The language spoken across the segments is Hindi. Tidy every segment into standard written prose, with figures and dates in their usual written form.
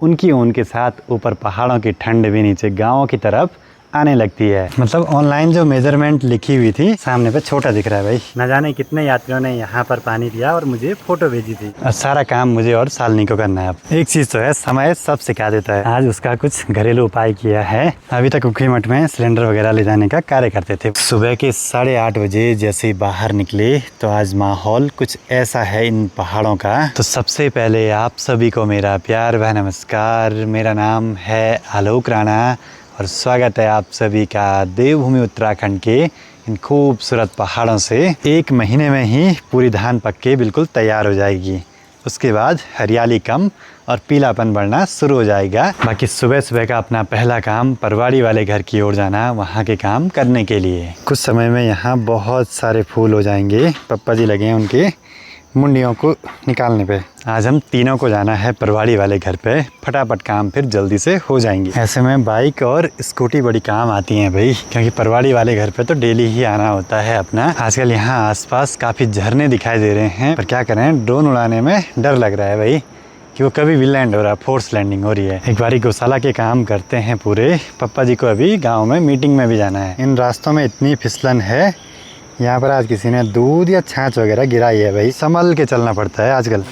उनकी ऊन के साथ ऊपर पहाड़ों की ठंड भी नीचे गाँव की तरफ आने लगती है। मतलब ऑनलाइन जो मेजरमेंट लिखी हुई थी सामने पे छोटा दिख रहा है भाई। न जाने कितने यात्रियों ने यहाँ पर पानी दिया और मुझे फोटो भेजी थी। और सारा काम मुझे और सालनी को करना है। अब एक चीज तो है, समय सब सिखा देता है। आज उसका कुछ घरेलू उपाय किया है। अभी तक ऊखीमठ में सिलेंडर वगैरह ले जाने का कार्य करते थे। सुबह के 8:30 बजे जैसे बाहर निकले तो आज माहौल कुछ ऐसा है इन पहाड़ों का। तो सबसे पहले आप सभी को मेरा प्यार व नमस्कार। मेरा नाम है आलोक राणा और स्वागत है आप सभी का देवभूमि उत्तराखंड के इन खूबसूरत पहाड़ों से। 1 महीने में ही पूरी धान पक के बिल्कुल तैयार हो जाएगी। उसके बाद हरियाली कम और पीलापन बढ़ना शुरू हो जाएगा। बाकी सुबह सुबह का अपना पहला काम परवाड़ी वाले घर की ओर जाना, वहाँ के काम करने के लिए। कुछ समय में यहाँ बहुत सारे फूल हो जाएंगे। पप्पा जी लगे हैं उनके मुंडियों को निकालने पे। आज हम तीनों को जाना है परवाड़ी वाले घर पे। फटाफट काम फिर जल्दी से हो जाएंगे। ऐसे में बाइक और स्कूटी बड़ी काम आती हैं भाई, क्योंकि परवाड़ी वाले घर पे तो डेली ही आना होता है अपना। आजकल यहाँ आसपास काफ़ी झरने दिखाई दे रहे हैं, पर क्या करें, ड्रोन उड़ाने में डर लग रहा है भाई कि वो कभी भी लैंड हो रहा है, फोर्स लैंडिंग हो रही है। एक बारी गौशाला के काम करते हैं पूरे। पप्पा जी को अभी गाँव में मीटिंग में भी जाना है। इन रास्तों में इतनी फिसलन है, यहाँ पर आज किसी ने दूध या छाछ वगैरह गिराई है भाई। संभल के चलना पड़ता है आजकल।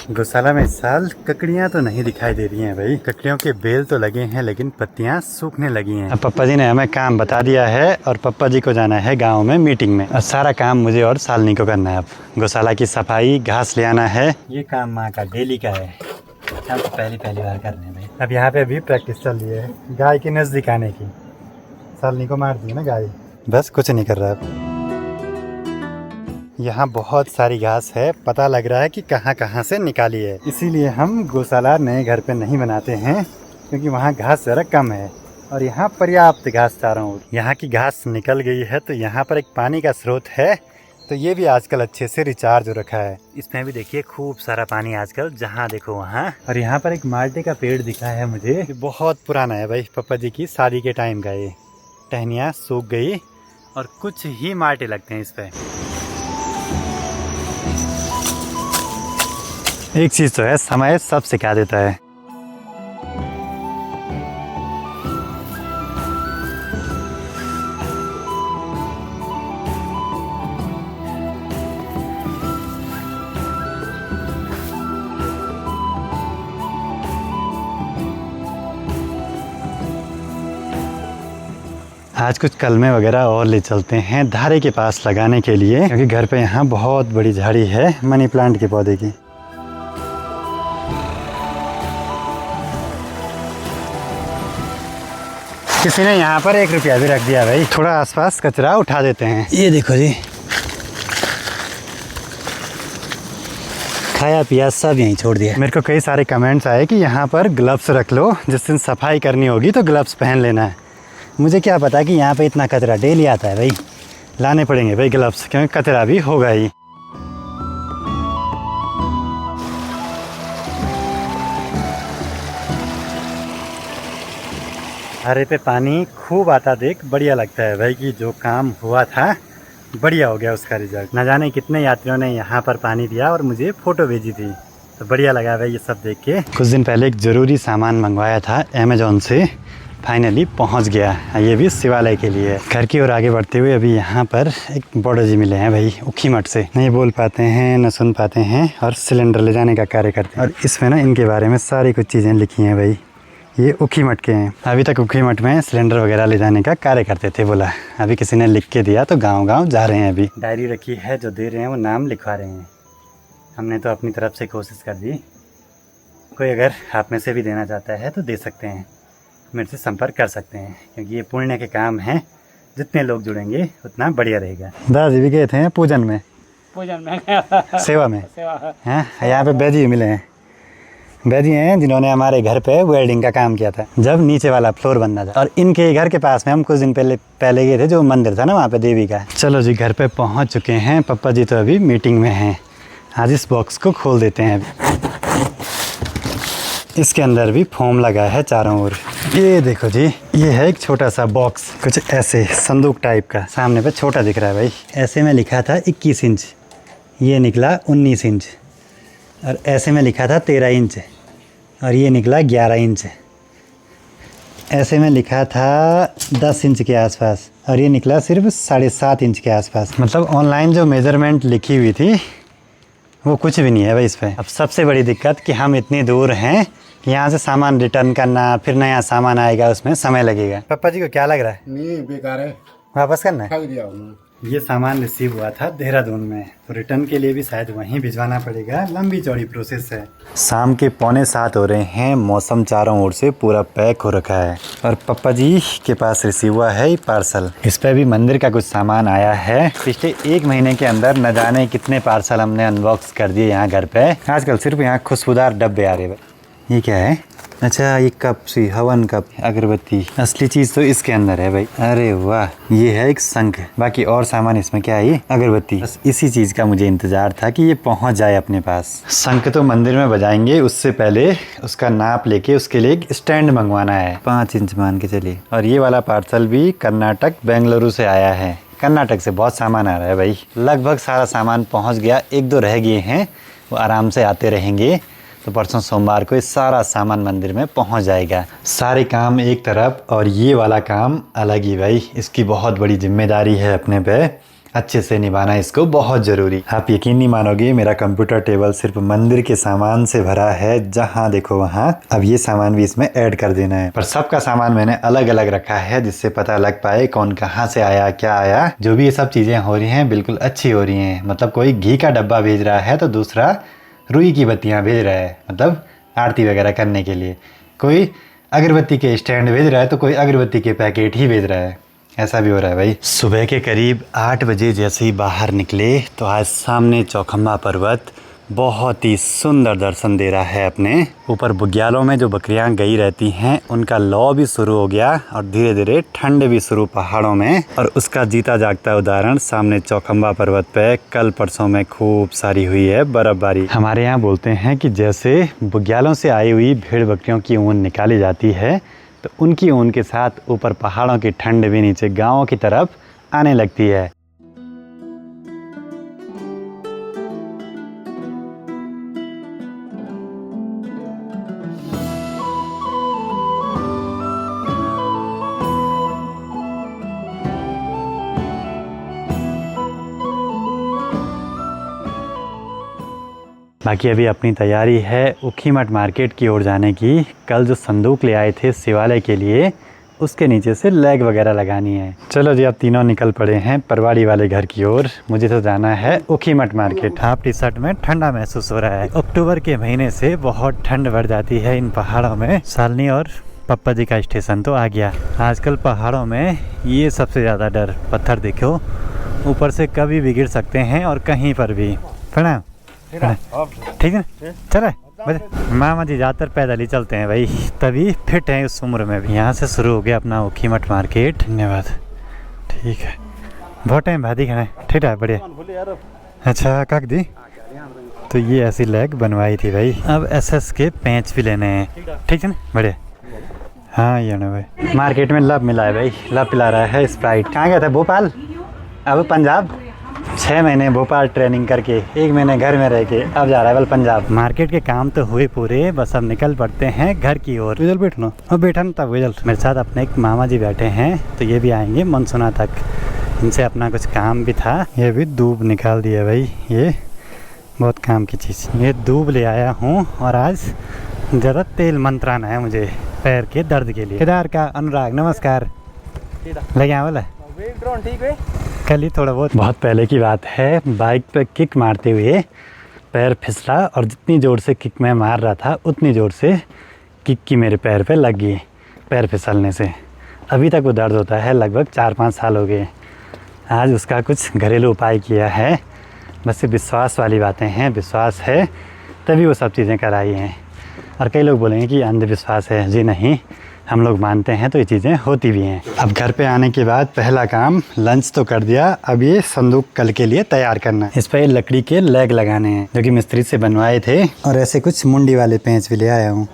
गौशाला में इस साल ककड़ियाँ तो नहीं दिखाई दे रही हैं भाई। ककड़ियों के बेल तो लगे हैं लेकिन पत्तियाँ सूखने लगी हैं। अब पप्पा जी ने हमें काम बता दिया है और पप्पा जी को जाना है गाँव में मीटिंग में। और सारा काम मुझे और सालनी को करना है। अब गौशाला की सफाई, घास ले आना है। ये काम माँ का डेली का है। हम तो पहली बार कर रहे हैं भाई। अब यहाँ पे भी प्रैक्टिस चल रही है गाय के नजदीक आने की। सालनी को मार दी ना गाय, बस कुछ नहीं कर रहा। यहाँ बहुत सारी घास है, पता लग रहा है कि कहाँ कहाँ से निकाली है। इसीलिए हम गौशाला नए घर पे नहीं बनाते हैं, क्योंकि वहाँ घास जरा कम है और यहाँ पर्याप्त घास चारों ओर। यहाँ की घास निकल गई है तो यहाँ पर एक पानी का स्रोत है, तो ये भी आजकल अच्छे से रिचार्ज हो रखा है। इसमें भी देखिए खूब सारा पानी आजकल, जहाँ देखो वहाँ। और यहाँ पर एक माल्टे का पेड़ दिखा है मुझे, ये बहुत पुराना है भाई, पापा जी की शादी के टाइम का। ये टहनियाँ सूख गई और कुछ ही माल्टे लगते हैं इस पे। एक चीज तो है, समय सब सिखा देता है। आज कुछ कलमे वगैरह और ले चलते हैं धारे के पास लगाने के लिए, क्योंकि घर पे यहाँ बहुत बड़ी झाड़ी है मनी प्लांट के पौधे की। किसी ने यहाँ पर 1 रुपया भी रख दिया भाई। थोड़ा आसपास कचरा उठा देते हैं। ये देखो जी, खाया पिया सब यहीं छोड़ दिया। मेरे को कई सारे कमेंट्स आए कि यहाँ पर ग्लव्स रख लो, जिस दिन सफाई करनी होगी तो ग्लव्स पहन लेना है। मुझे क्या पता कि यहाँ पे इतना कचरा डेली आता है भाई। लाने पड़ेंगे भाई ग्लव्स, क्योंकि कचरा भी होगा ही। धारे पे पानी खूब आता देख बढ़िया लगता है भाई, कि जो काम हुआ था बढ़िया हो गया उसका रिजल्ट। न जाने कितने यात्रियों ने यहाँ पर पानी दिया और मुझे फोटो भेजी थी, तो बढ़िया लगा भाई ये सब देख के। कुछ दिन पहले एक ज़रूरी सामान मंगवाया था अमेज़ॉन से, फाइनली पहुंच गया। ये भी शिवालय के लिए। घर की ओर आगे बढ़ते हुए अभी यहाँ पर एक बॉर्डर जी मिले हैं भाई ऊखीमठ से। नहीं बोल पाते हैं, न सुन पाते हैं और सिलेंडर ले जाने का कार्य करते हैं। और इसमें ना इनके बारे में सारी कुछ चीज़ें लिखी हैं भाई। ये ऊखीमठ के हैं। अभी तक ऊखीमठ में सिलेंडर वगैरह ले जाने का कार्य करते थे बोला। अभी किसी ने लिख के दिया तो गाँव जा रहे हैं। अभी डायरी रखी है, जो दे रहे हैं वो नाम लिखवा रहे हैं। हमने तो अपनी तरफ से कोशिश कर दी। कोई अगर आप में से भी देना चाहता है तो दे सकते हैं, मेरे से संपर्क कर सकते हैं, क्योंकि ये पुण्य के काम हैं। जितने लोग जुड़ेंगे उतना बढ़िया रहेगा। दादी भी गए थे पूजन में सेवा में हैं। यहाँ पे बैजी मिले हैं। बैजी हैं जिन्होंने हमारे घर पे वेल्डिंग का काम किया था, जब नीचे वाला फ्लोर बनना था। और इनके घर के पास में हम कुछ दिन पहले गए थे, जो मंदिर था ना वहाँ पे देवी का। चलो जी, घर पे पहुँच चुके हैं। पप्पा जी तो अभी मीटिंग में हैं। आज इस बॉक्स को खोल देते हैं। इसके अंदर भी फोम लगा है चारों ओर। ये देखो जी, ये है एक छोटा सा बॉक्स, कुछ ऐसे संदूक टाइप का। सामने पे छोटा दिख रहा है भाई। ऐसे में लिखा था 21 इंच, ये निकला 19 इंच। और ऐसे में लिखा था 13 इंच और ये निकला 11 इंच। ऐसे में लिखा था 10 इंच के आसपास और ये निकला सिर्फ 7.5 इंच के आसपास। मतलब ऑनलाइन जो मेज़रमेंट लिखी हुई थी वो कुछ भी नहीं है भाई इस पर। अब सबसे बड़ी दिक्कत कि हम इतनी दूर हैं कि यहाँ से सामान रिटर्न करना, फिर नया सामान आएगा, उसमें समय लगेगा। पापा जी को क्या लग रहा है? नहीं, बेकार है, वापस करना है? ठग दिया उन्होंने। ये सामान रिसीव हुआ था देहरादून में, तो रिटर्न के लिए भी शायद वहीं भिजवाना पड़ेगा। लंबी चौड़ी प्रोसेस है। शाम के 6:45 हो रहे हैं। मौसम चारों ओर से पूरा पैक हो रखा है और पप्पा जी के पास रिसीव हुआ है पार्सल। इस पे भी मंदिर का कुछ सामान आया है। पिछले 1 महीने के अंदर न जाने कितने पार्सल हमने अनबॉक्स कर दिए यहाँ घर पे। आजकल सिर्फ यहाँ खुशबूदार डब्बे आ रहे हैं। ये क्या है? अच्छा, ये कप सी हवन कप, अगरबत्ती। असली चीज़ तो इसके अंदर है भाई। अरे वाह, ये है एक शंख। बाकी और सामान इसमें क्या है? ये अगरबत्ती। बस इसी चीज़ का मुझे इंतजार था कि ये पहुंच जाए अपने पास। शंख तो मंदिर में बजाएंगे, उससे पहले उसका नाप लेके उसके लिए एक स्टैंड मंगवाना है, 5 इंच मान के चलिए। और ये वाला पार्सल भी कर्नाटक बेंगलुरु से आया है। कर्नाटक से बहुत सामान आ रहा है भाई। लगभग सारा सामान पहुँच गया, 1-2 रह गए हैं, वो आराम से आते रहेंगे। तो परसों सोमवार को ये सारा सामान मंदिर में पहुंच जाएगा। सारे काम एक तरफ और ये वाला काम अलग ही भाई। इसकी बहुत बड़ी जिम्मेदारी है अपने पे, अच्छे से निभाना इसको बहुत ज़रूरी। आप यकीन नहीं मानोगे, मेरा कंप्यूटर टेबल सिर्फ मंदिर के सामान से भरा है, जहाँ देखो वहाँ। अब ये सामान भी इसमें ऐड कर देना है, पर सबका सामान मैंने अलग अलग रखा है जिससे पता लग पाए कौन कहाँ से आया, क्या आया। जो भी ये सब चीज़ें हो रही हैं बिल्कुल अच्छी हो रही हैं। मतलब कोई घी का डब्बा भेज रहा है तो दूसरा रुई की बत्तियां भेज रहा है, मतलब आरती वगैरह करने के लिए। कोई अगरबत्ती के स्टैंड भेज रहा है तो कोई अगरबत्ती के पैकेट ही भेज रहा है। ऐसा भी हो रहा है भाई। सुबह के करीब 8 बजे जैसे ही बाहर निकले तो आज सामने चौखम्बा पर्वत बहुत ही सुंदर दर्शन दे रहा है अपने। ऊपर बुग्यालों में जो बकरियां गई रहती हैं उनका लौ भी शुरू हो गया और धीरे धीरे ठंड भी शुरू पहाड़ों में। और उसका जीता जागता उदाहरण सामने चौखम्बा पर्वत पे कल परसों में खूब सारी हुई है बर्फबारी। हमारे यहाँ बोलते हैं कि जैसे बुग्यालों से आई हुई भेड़ बकरियों की ऊन निकाली जाती है तो उनकी ऊन के साथ ऊपर पहाड़ों की ठंड भी नीचे गाँवों की तरफ आने लगती है। बाकी अभी अपनी तैयारी है ऊखीमठ मार्केट की ओर जाने की। कल जो संदूक ले आए थे शिवालय के लिए, उसके नीचे से लैग वगैरह लगानी है। चलो जी, अब तीनों निकल पड़े हैं परवाड़ी वाले घर की ओर। मुझे तो जाना है Ukhimath market. Half T shirt में ठंडा महसूस हो रहा है। अक्टूबर के महीने से बहुत ठंड बढ़ जाती है इन पहाड़ों में। सालनी और पप्पा जी का स्टेशन तो आ गया। आजकल पहाड़ों में ये सबसे ज़्यादा डर, पत्थर देखो ऊपर से कभी भी गिर सकते हैं और कहीं पर भी। प्रणाम। ठीक है, चले मामा जी ज़्यादातर पैदल ही चलते हैं भाई, तभी फिट हैं उस उम्र में भी। यहाँ से शुरू हो गया अपना ऊखीमठ मार्केट। धन्यवाद। ठीक है, बहुत टाइम बाद ही खाना है। ठीक है, बढ़िया। अच्छा काक दी, तो ये ऐसी लेग बनवाई थी भाई। अब SS के पेंच भी लेने हैं। ठीक है ना, बढ़िया। हाँ ये ना भाई, मार्केट में लब मिला है भाई। लब पिला रहा है स्प्राइट। कहाँ गया था? भोपाल, अब पंजाब। 6 महीने भोपाल ट्रेनिंग करके 1 महीने घर में रह के अब जा रहा है बल पंजाब। मार्केट के काम तो हुए पूरे, बस अब निकल पड़ते हैं घर की ओर। विजल बैठना, अब बैठा ना तब विजल। मेरे साथ अपने एक मामा जी बैठे हैं, तो ये भी आएंगे मनसुना तक। इनसे अपना कुछ काम भी था। ये भी दूब निकाल दिया भाई, ये बहुत काम की चीज़। ये दूब ले आया हूँ और आज ज़्यादा तेल मंत्राना है मुझे पैर के दर्द के लिए। केदार का अनुराग नमस्कार। लगे आया बोला ठीक है। कल ही थोड़ा बहुत पहले की बात है, बाइक पे किक मारते हुए पैर फिसला और जितनी ज़ोर से किक मैं मार रहा था उतनी ज़ोर से किक की मेरे पैर पे लग गई, पैर फिसलने से। अभी तक वो दर्द होता है, लगभग 4-5 साल हो गए। आज उसका कुछ घरेलू उपाय किया है। बस ये विश्वास वाली बातें हैं, विश्वास है तभी वो सब चीज़ें कराई हैं। और कई लोग बोलेंगे कि अंधविश्वास है। जी नहीं, हम लोग मानते हैं तो ये चीज़ें होती भी हैं। अब घर पे आने के बाद पहला काम, लंच तो कर दिया, अब ये संदूक कल के लिए तैयार करना है। इस पर लकड़ी के लेग लगाने हैं जो कि मिस्त्री से बनवाए थे। और ऐसे कुछ मुंडी वाले पेंच भी ले आया हूँ।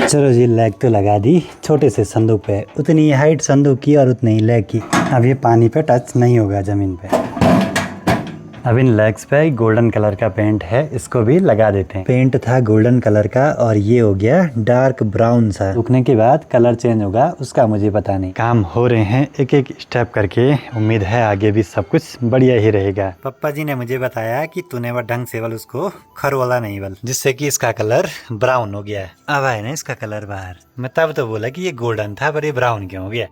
चलो जी, लैग तो लगा दी छोटे से संदूक पे। उतनी ही हाइट संदूक की और उतनी ही लैग की। अब ये पानी पे टच नहीं होगा ज़मीन पे। अब इन लेग्स पे गोल्डन कलर का पेंट है, इसको भी लगा देते हैं। पेंट था गोल्डन कलर का और ये हो गया डार्क ब्राउन सा। सूखने के बाद कलर चेंज होगा उसका मुझे पता नहीं। काम हो रहे हैं एक एक स्टेप करके। उम्मीद है आगे भी सब कुछ बढ़िया ही रहेगा। पप्पा जी ने मुझे बताया कि तूने वह ढंग से बल उसको खरवाला नहीं बल, जिससे कि इसका कलर ब्राउन हो गया है। अब आए ना इसका कलर बाहर। मैं तब तो बोला कि ये गोल्डन था पर ये ब्राउन क्यों हो गया।